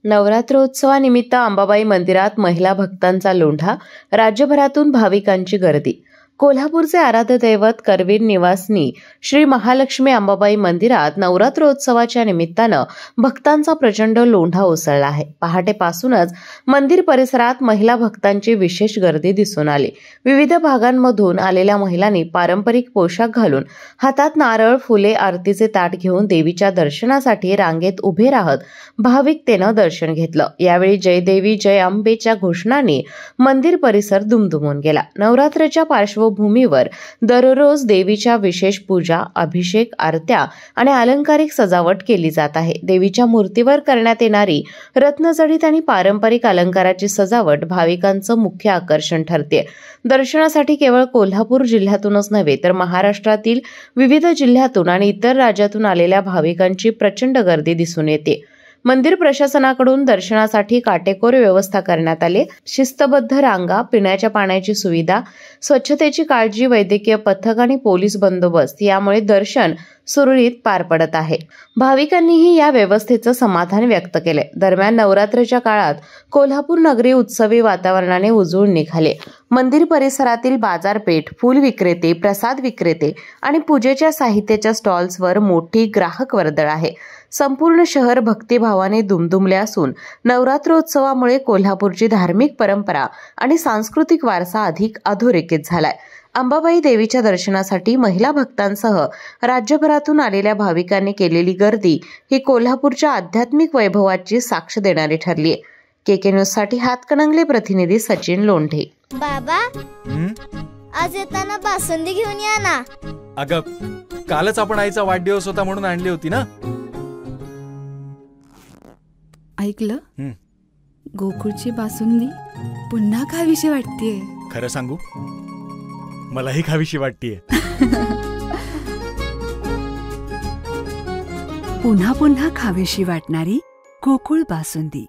नवरात्रोत्सवानिमित्त अंबाबाई मंदिरात महिला भक्तांचा लोंढा, राज्यभरातून भाविकांची गर्दी. कोल्हापूरचे आराध्य दैवत करवीर निवासनी श्री महालक्ष्मी अंबाबाई मंदिरात नवरात्रोत्सवाच्या निमित्तानं भक्तांचा प्रचंड लोंढा उसळला आहे. पहाटेपासूनच मंदिर परिसरात महिला भक्तांची विशेष गर्दी दिसून आली. विविध भागांमधून आलेल्या महिलांनी पारंपरिक पोशाख घालून हातात नारळ, फुले, आरतीचे ताट घेऊन देवीच्या दर्शनासाठी रांगेत उभे राहत भाविकतेनं दर्शन घेतलं. यावेळी जय देवी जय अंबेच्या घोषणांनी मंदिर परिसर दुमदुमून गेला. नवरात्राच्या पार्श्वभूमीवर दररोज देवीच्या विशेष पूजा, अभिषेक, आरत्या आणि अलंकारिक सजावट केली जात आहे. देवीच्या मूर्तीवर करण्यात येणारी रत्नजडित आणि पारंपरिक अलंकाराची सजावट भाविकांचं मुख्य आकर्षण ठरते. दर्शनासाठी केवळ कोल्हापूर जिल्ह्यातूनच नव्हे तर महाराष्ट्रातील विविध जिल्ह्यातून आणि इतर राज्यातून आलेल्या भाविकांची प्रचंड गर्दी दिसून येते. मंदिर प्रशासनाकडून दर्शनासाठी काटेकोर व्यवस्था करण्यात आली. शिस्तबद्ध रांगा, पिण्याच्या पाण्याची सुविधा, स्वच्छतेची काळजी, वैद्यकीय पथक आणि पोलीस बंदोबस्त यामुळे दर्शन सुरळीत पार पडत आहे. भाविकांनीही या व्यवस्थेचं समाधान व्यक्त केले. दरम्यान नवरात्राच्या काळात कोल्हापूर नगरी उत्सवी वातावरणाने उजळून निघाले. मंदिर परिसरातील बाजारपेठ, फूल विक्रेते, प्रसाद विक्रेते आणि पूजेच्या साहित्याच्या स्टॉल्सवर मोठी ग्राहक वर्दळ आहे. संपूर्ण शहर भक्तिभावाने दुमदुमले असून नवरात्रोत्सवामुळे कोल्हापूरची धार्मिक परंपरा आणि सांस्कृतिक वारसा अधिक अधोरेखित झालाय. अंबाबाई देवीच्या दर्शनासाठी महिला भक्तांसह राज्यभरातून आलेल्या भाविकांनी केलेली गर्दी ही कोल्हापूरच्या आध्यात्मिक वैभवाची साक्ष देणारी ठरली आहे. केके न्यूज साठी हातकणंगले प्रतिनिधी सचिन लोंढे. बाबा, आज येताना बासुंदी घेऊन या ना. अगं, कालच आपण आईचा वाढदिवस होता म्हणून आणली होती ना. ऐकलं, गोकुळची बासुंदी पुन्हा खावीशी वाटतेय. खरं सांगू, मलाही खावीशी वाटतेय. पुन्हा पुन्हा खावीशी वाटणारी गोकुळ बासुंदी.